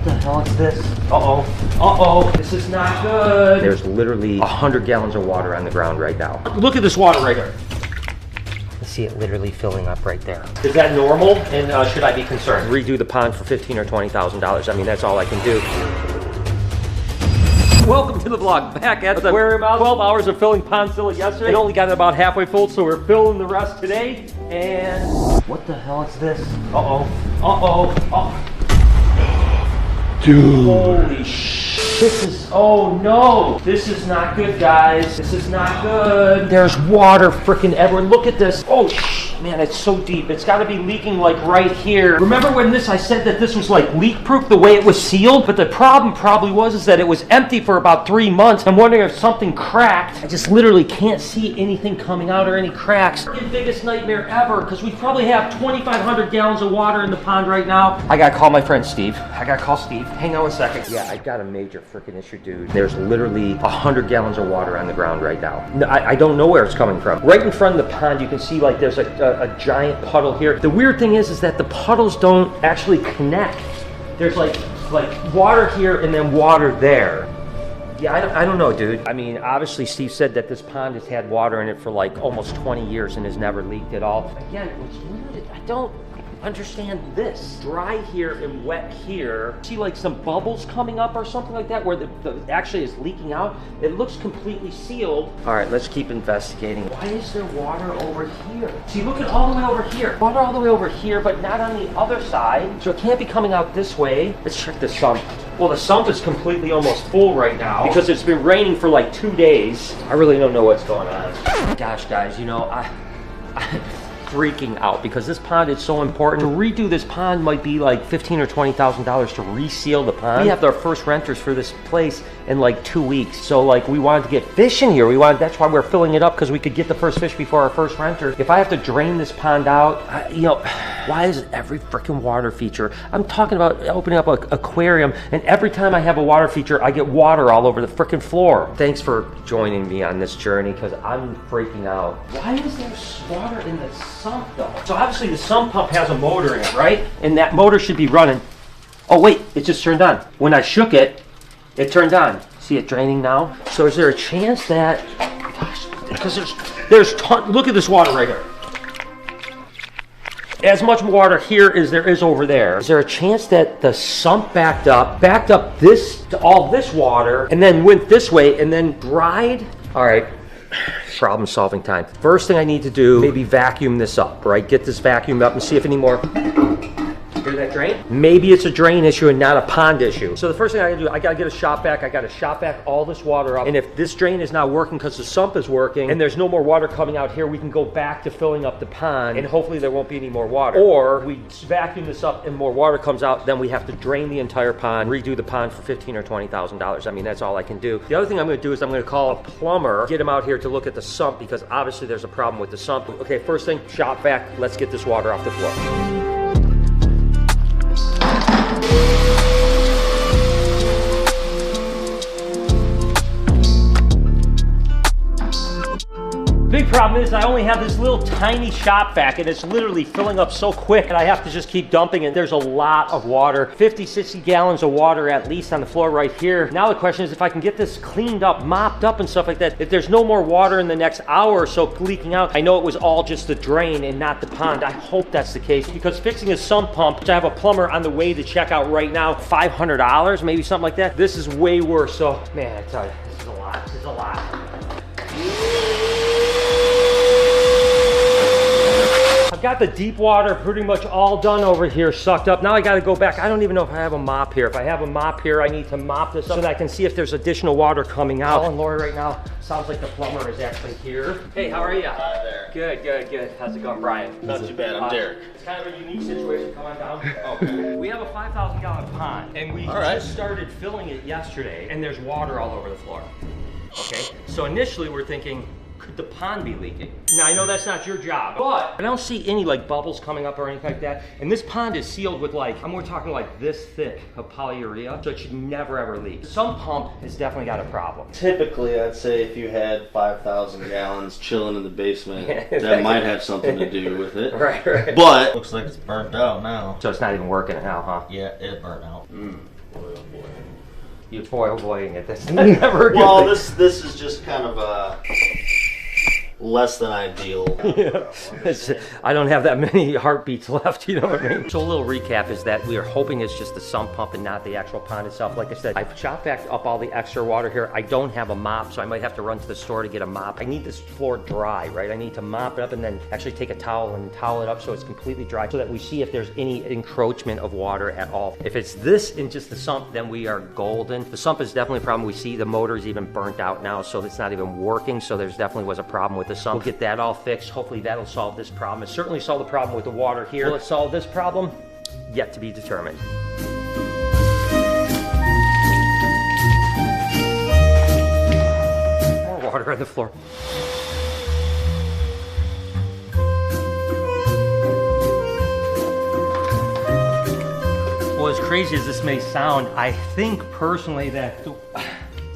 What the hell is this? Uh-oh. Uh-oh. This is not good. There's literally 100 gallons of water on the ground right now. Look at this water right here. I see it literally filling up right there. Is that normal? And should I be concerned? Redo the pond for $15,000 or $20,000. I mean, that's all I can do. Welcome to the vlog. Back at the aquarium. 12 hours of filling Pondzilla yesterday. We only got it about halfway full, so we're filling the rest today. And what the hell is this? Uh-oh. Uh-oh. Oh. Dude. Holy shit. This is, oh no. This is not good, guys. This is not good. There's water freaking everywhere. Look at this. Oh, man, it's so deep. It's got to be leaking like right here. Remember when I said that this was like leak proof the way it was sealed? But the problem probably is that it was empty for about 3 months. I'm wondering if something cracked. I just literally can't see anything coming out or any cracks. The biggest nightmare ever, because we probably have 2,500 gallons of water in the pond right now. I gotta call my friend Steve. I gotta call Steve. Hang on 1 second. Yeah, I got a major freaking issue, dude. There's literally 100 gallons of water on the ground right now. I don't know where it's coming from. Right in front of the pond, you can see like there's a giant puddle here. The weird thing is that the puddles don't actually connect. There's like water here and then water there. Yeah, I don't know, dude. I mean, obviously Steve said that this pond has had water in it for like almost 20 years and has never leaked at all. Again, what's weird, I don't understand this. Dry here and wet here. See like some bubbles coming up or something like that where the actually is leaking out. It looks completely sealed. All right, let's keep investigating. Why is there water over here? See, look at all the way over here. Water all the way over here, but not on the other side. So it can't be coming out this way. Let's check the sump. Well, the sump is completely almost full right now because it's been raining for like 2 days. I really don't know what's going on. Gosh, guys, you know, I'm freaking out because this pond is so important. To redo this pond might be like $15,000 or $20,000 to reseal the pond. We have our first renters for this place in like 2 weeks. So like we wanted to get fish in here. That's why we're filling it up, because we could get the first fish before our first renter. If I have to drain this pond out, you know, why is every freaking water feature? I'm talking about opening up an aquarium, and every time I have a water feature, I get water all over the freaking floor. Thanks for joining me on this journey, because I'm freaking out. Why is there water in the sump though? So obviously the sump pump has a motor in it, right? And that motor should be running. Oh wait, it just turned on. When I shook it, it turned on. See it draining now? So is there a chance that, gosh, because look at this water right here. As much water here as there is over there. Is there a chance that the sump backed up this to all this water and then went this way and then dried? All right, problem solving time. First thing I need to do, maybe vacuum this up, right? Get this vacuumed up and see if any more. Hear that drain? Maybe it's a drain issue and not a pond issue. So the first thing I gotta do, I gotta get a shop vac. I gotta shop vac all this water up. And if this drain is not working because the sump is working and there's no more water coming out here, we can go back to filling up the pond and hopefully there won't be any more water. Or we vacuum this up and more water comes out, then we have to drain the entire pond, redo the pond for $15,000 or $20,000. I mean, that's all I can do. The other thing I'm gonna do is I'm gonna call a plumber, get him out here to look at the sump, because obviously there's a problem with the sump. Okay, first thing, shop vac. Let's get this water off the floor. Big problem is I only have this little tiny shop vac and it's literally filling up so quick and I have to just keep dumping it. There's a lot of water, 50, 60 gallons of water at least on the floor right here. Now the question is if I can get this cleaned up, mopped up and stuff like that. If there's no more water in the next hour or so leaking out, I know it was all just the drain and not the pond. I hope that's the case, because fixing a sump pump, which I have a plumber on the way to check out right now, $500, maybe something like that. This is way worse. So man, I tell you, this is a lot. This is a lot. I've got the deep water pretty much all done over here, sucked up. Now I gotta go back. I don't even know if I have a mop here. If I have a mop here, I need to mop this up so that I can see if there's additional water coming out. Calling Lori right now. Sounds like the plumber is actually here. Hey, how are you? Hi there. Good, good, good. How's it going, Brian? Not too bad, I'm Derek. It's kind of a unique situation. Come on down. Okay. We have a 5,000 gallon pond and we just started filling it yesterday and there's water all over the floor. Okay, so initially we're thinking, could the pond be leaking? Now I know that's not your job, but I don't see any like bubbles coming up or anything like that. And this pond is sealed with like, we're talking like this thick of polyurea, so it should never ever leak. Some pump has definitely got a problem. Typically, I'd say if you had 5,000 gallons chilling in the basement, that might have something to do with it. Right. But looks like it's burnt out now. So it's not even working now, huh? Yeah, it burnt out. You're boiling it. That's never good. Well, this is just kind of less than ideal. Yeah. I don't have that many heartbeats left, you know what I mean? So a little recap is that we are hoping it's just the sump pump and not the actual pond itself. Like I said, I've chopped back up all the extra water here. I don't have a mop, so I might have to run to the store to get a mop. I need this floor dry, right? I need to mop it up and then actually take a towel and towel it up so it's completely dry so that we see if there's any encroachment of water at all. If it's this in just the sump, then we are golden. The sump is definitely a problem. We see the motor is even burnt out now, so it's not even working. So there's definitely was a problem with the sump. We'll get that all fixed. Hopefully that'll solve this problem. It certainly solved the problem with the water here. Will it solve this problem? Yet to be determined. More water on the floor. Well, as crazy as this may sound, I think personally that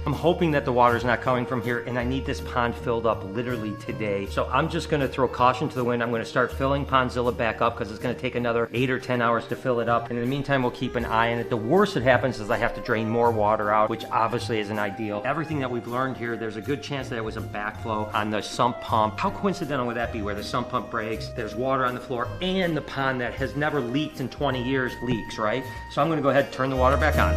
I'm hoping that the water's not coming from here, and I need this pond filled up literally today. So I'm just gonna throw caution to the wind. I'm gonna start filling Pondzilla back up because it's gonna take another 8 or 10 hours to fill it up. And in the meantime, we'll keep an eye on it. The worst that happens is I have to drain more water out, which obviously isn't ideal. Everything that we've learned here, there's a good chance that it was a backflow on the sump pump. How coincidental would that be where the sump pump breaks, there's water on the floor, and the pond that has never leaked in 20 years leaks, right? So I'm gonna go ahead and turn the water back on.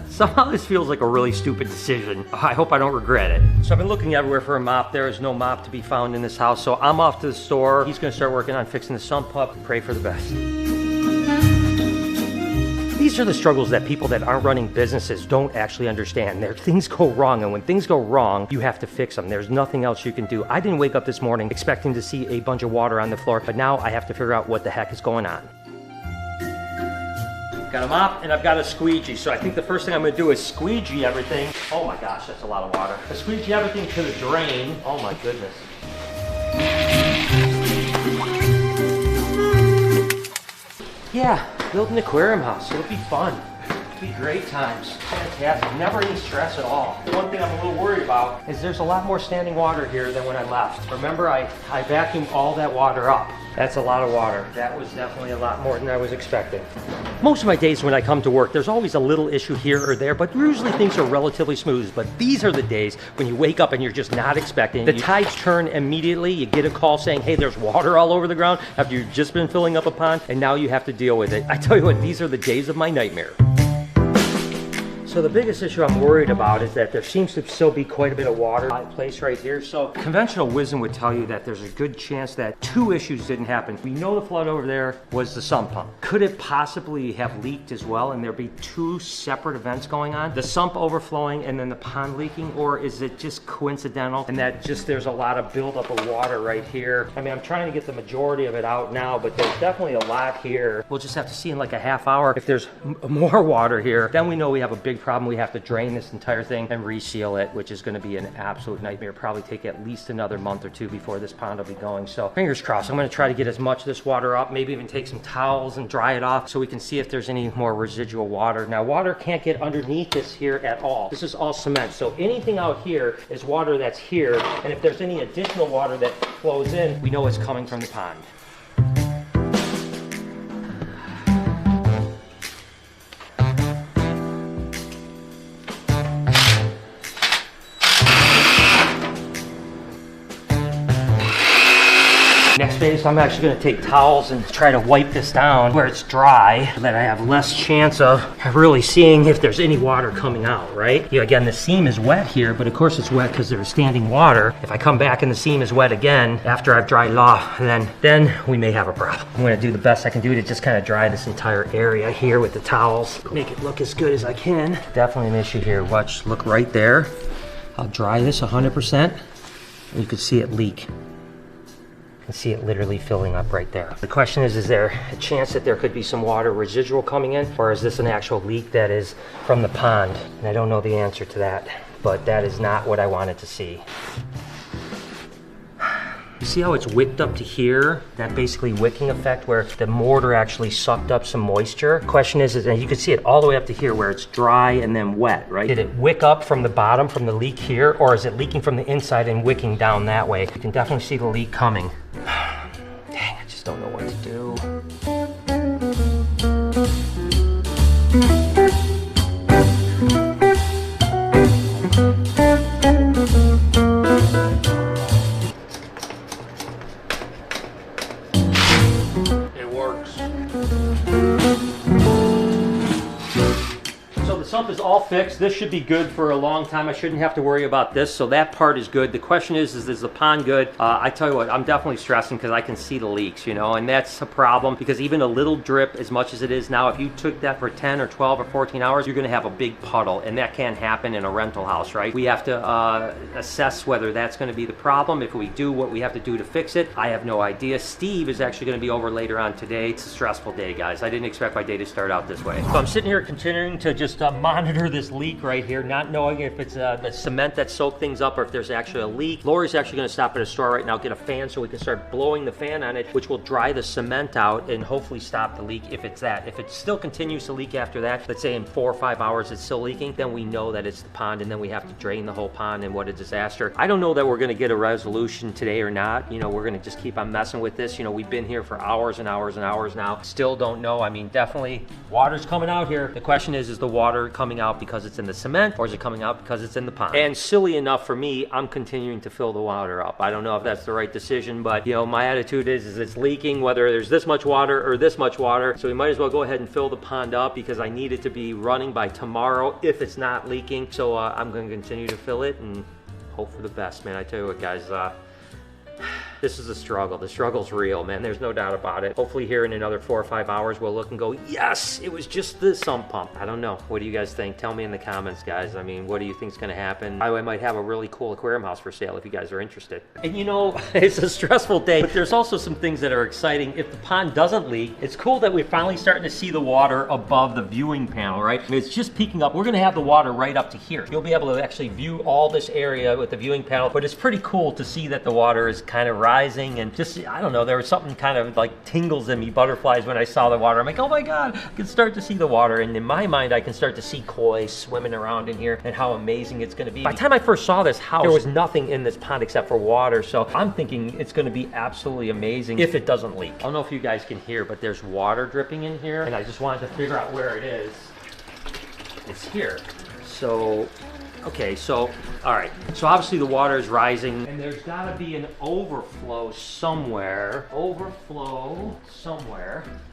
Somehow this feels like a really stupid decision. I hope I don't regret it. So I've been looking everywhere for a mop. There is no mop to be found in this house. So I'm off to the store. He's gonna start working on fixing the sump pump. Pray for the best. These are the struggles that people that aren't running businesses don't actually understand. Things go wrong, and when things go wrong, you have to fix them. There's nothing else you can do. I didn't wake up this morning expecting to see a bunch of water on the floor, but now I have to figure out what the heck is going on. Got a mop and I've got a squeegee. So I think the first thing I'm gonna do is squeegee everything. Oh my gosh, that's a lot of water. I squeegee everything to the drain. Oh my goodness. Yeah, build an aquarium house. It'll be fun. It'll be great times. Fantastic. Never any stress at all. One thing I'm a little worried about is there's a lot more standing water here than when I left. Remember, I vacuumed all that water up. That's a lot of water. That was definitely a lot more than I was expecting. Most of my days when I come to work, there's always a little issue here or there, but usually things are relatively smooth. But these are the days when you wake up and you're just not expecting. The tides turn immediately. You get a call saying, hey, there's water all over the ground after you've just been filling up a pond, and now you have to deal with it. I tell you what, these are the days of my nightmare. So the biggest issue I'm worried about is that there seems to still be quite a bit of water in place right here. So conventional wisdom would tell you that there's a good chance that two issues didn't happen. We know the flood over there was the sump pump. Could it possibly have leaked as well and there be two separate events going on? The sump overflowing and then the pond leaking, or is it just coincidental and that just there's a lot of buildup of water right here? I mean, I'm trying to get the majority of it out now, but there's definitely a lot here. We'll just have to see in like a half hour. If there's more water here, then we know we have a big problem. We have to drain this entire thing and reseal it, which is going to be an absolute nightmare. Probably take at least another month or two before this pond will be going. So fingers crossed. I'm going to try to get as much of this water up, maybe even take some towels and dry it off so we can see if there's any more residual water. Now, water can't get underneath this here at all. This is all cement. So anything out here is water that's here. And if there's any additional water that flows in, we know it's coming from the pond. Next phase, I'm actually going to take towels and try to wipe this down where it's dry so that I have less chance of really seeing if there's any water coming out, right? Yeah, again, the seam is wet here, but of course it's wet because there's standing water. If I come back and the seam is wet again after I've dried it off, then we may have a problem. I'm going to do the best I can do to just kind of dry this entire area here with the towels. Make it look as good as I can. Definitely an issue here. Watch, look right there. I'll dry this 100%. And you can see it leak. You can see it literally filling up right there. The question is there a chance that there could be some water residual coming in, or is this an actual leak that is from the pond? And I don't know the answer to that, but that is not what I wanted to see. You see how it's wicked up to here? That basically wicking effect where the mortar actually sucked up some moisture. Question is and you can see it all the way up to here where it's dry and then wet, right? Did it wick up from the bottom, from the leak here, or is it leaking from the inside and wicking down that way? You can definitely see the leak coming. Dang, I just don't know what to do. sump is all fixed. This should be good for a long time. I shouldn't have to worry about this. So that part is good. The question is the pond good? I tell you what, I'm definitely stressing because I can see the leaks, you know, and that's a problem because even a little drip, as much as it is now, if you took that for 10 or 12 or 14 hours, you're going to have a big puddle, and that can't happen in a rental house, right? We have to assess whether that's going to be the problem. If we do what we have to do to fix it, I have no idea. Steve is actually going to be over later on today. It's a stressful day, guys. I didn't expect my day to start out this way. So I'm sitting here continuing to just monitor this leak right here, not knowing if it's the cement that soaked things up or if there's actually a leak. Lori's actually going to stop at a store right now, get a fan so we can start blowing the fan on it, which will dry the cement out and hopefully stop the leak if it's that. If it still continues to leak after that, let's say in 4 or 5 hours it's still leaking, then we know that it's the pond, and then we have to drain the whole pond, and what a disaster. I don't know that we're going to get a resolution today or not. You know, we're going to just keep on messing with this. You know, we've been here for hours and hours and hours now. Still don't know. I mean, definitely water's coming out here. The question is the water coming out because it's in the cement, or is it coming out because it's in the pond? And silly enough for me, I'm continuing to fill the water up. I don't know if that's the right decision, but you know, my attitude is it's leaking, whether there's this much water or this much water, so we might as well go ahead and fill the pond up because I need it to be running by tomorrow if it's not leaking. So I'm going to continue to fill it and hope for the best, man. I tell you what, guys, this is a struggle. The struggle's real, man. There's no doubt about it. Hopefully here in another 4 or 5 hours, we'll look and go, yes, it was just the sump pump. I don't know. What do you guys think? Tell me in the comments, guys. I mean, what do you think's going to happen? I might have a really cool aquarium house for sale if you guys are interested. And you know, it's a stressful day, but there's also some things that are exciting. If the pond doesn't leak, it's cool that we're finally starting to see the water above the viewing panel, right? I mean, it's just peeking up. We're going to have the water right up to here. You'll be able to actually view all this area with the viewing panel, but it's pretty cool to see that the water is kind of rising, and just, I don't know, there was something kind of like tingles in me, butterflies, when I saw the water. I'm like, oh my God, I can start to see the water. And in my mind, I can start to see koi swimming around in here and how amazing it's going to be. By the time I first saw this house, there was nothing in this pond except for water. So I'm thinking it's going to be absolutely amazing if it doesn't leak. I don't know if you guys can hear, but there's water dripping in here, and I just wanted to figure out where it is. It's here. So okay, so, all right. So obviously the water is rising, and there's got to be an overflow somewhere.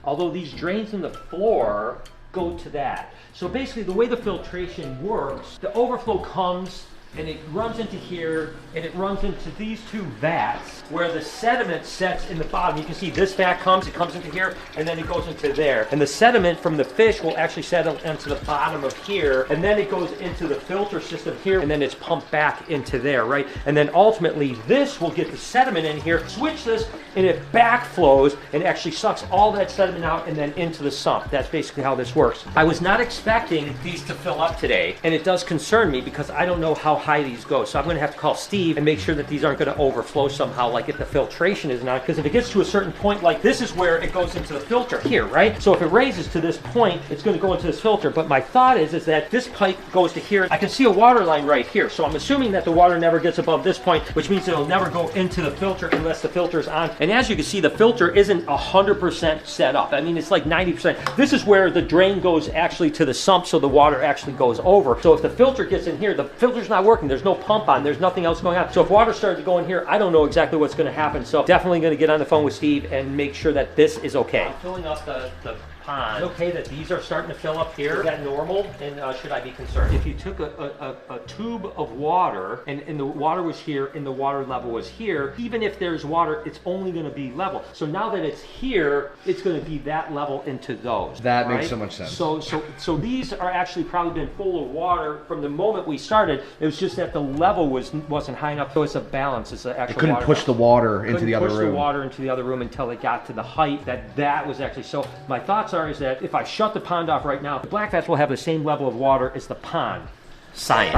Although these drains in the floor go to that. So basically the way the filtration works, the overflow comes and it runs into here, and it runs into these two vats where the sediment sets in the bottom. You can see this vat comes into here, and then it goes into there. And the sediment from the fish will actually settle into the bottom of here, and then it goes into the filter system here, and then it's pumped back into there, right? And then ultimately this will get the sediment in here, switch this, and it backflows and actually sucks all that sediment out and then into the sump. That's basically how this works. I was not expecting these to fill up today, and it does concern me because I don't know how high these go. So I'm going to have to call Steve and make sure that these aren't going to overflow somehow, like if the filtration is not, because if it gets to a certain point, like this is where it goes into the filter here, right? So if it raises to this point, it's going to go into this filter. But my thought is that this pipe goes to here. I can see a water line right here. So I'm assuming that the water never gets above this point, which means it'll never go into the filter unless the filter is on. And as you can see, the filter isn't 100% set up. I mean, it's like 90%. This is where the drain goes actually to the sump, so the water actually goes over. So if the filter gets in here, the filter's not working. There's no pump on. There's nothing else going on. So if water started to go in here, I don't know exactly what's going to happen. So definitely going to get on the phone with Steve and make sure that this is okay. I'm filling up the pond. Is it okay that these are starting to fill up here? Is that normal? And should I be concerned? If you took a tube of water and the water was here and the water level was here, even if there's water, it's only going to be level. So now that it's here, it's going to be that level into those. That makes so much sense. So these are actually probably been full of water from the moment we started. It was just that the level wasn't high enough. So it's a balance. It's an actual. It couldn't push the water into the other room. Push the water into the other room until it got to the height that was actually. So my thoughts is that if I shut the pond off right now, the black vats will have the same level of water as the pond. Science.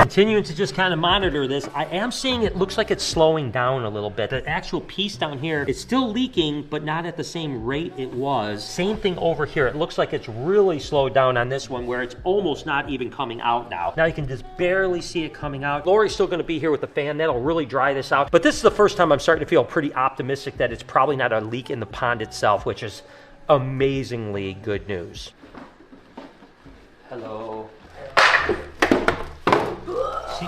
Continuing to just kind of monitor this, I am seeing it looks like it's slowing down a little bit. The actual piece down here is still leaking, but not at the same rate it was. Same thing over here. It looks like it's really slowed down on this one where it's almost not even coming out now. Now you can just barely see it coming out. Lori's still going to be here with the fan. That'll really dry this out. But this is the first time I'm starting to feel pretty optimistic that it's probably not a leak in the pond itself, which is amazingly good news. Hello. See,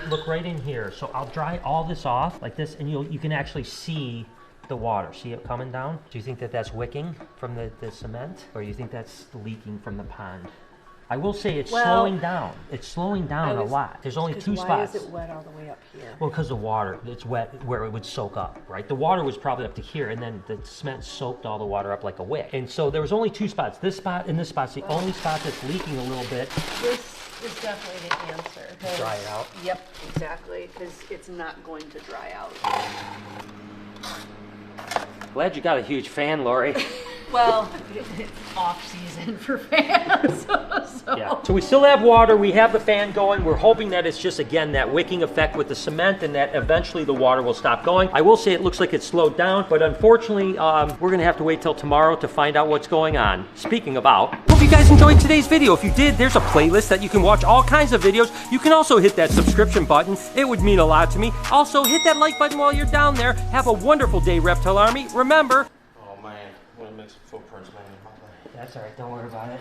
look right in here. So I'll dry all this off like this, and you can actually see the water. See it coming down? Do you think that that's wicking from the cement, or do you think that's leaking from the pond? I will say it's Well, slowing down. It's slowing down a lot. There's only 2 spots. Why is it wet all the way up here? Well, because the water, it's wet where it would soak up, right? The water was probably up to here, and then the cement soaked all the water up like a wick. And so there was only 2 spots. This spot and this spot's the only spot that's leaking a little bit. This is definitely the answer. Dry it out. Yep, exactly, because it's not going to dry out. Glad you got a huge fan, Lori. Well, it's off season for fans. So. Yeah. So we still have water, we have the fan going. We're hoping that it's just, again, that wicking effect with the cement and that eventually the water will stop going. I will say it looks like it's slowed down, but unfortunately, we're gonna have to wait till tomorrow to find out what's going on. Speaking about, hope you guys enjoyed today's video. If you did, there's a playlist that you can watch all kinds of videos. You can also hit that subscription button. It would mean a lot to me. Also, hit that like button while you're down there. Have a wonderful day, Reptile Army. Remember, Oh man, I'm gonna make some footprints, man. that's all right, don't worry about it.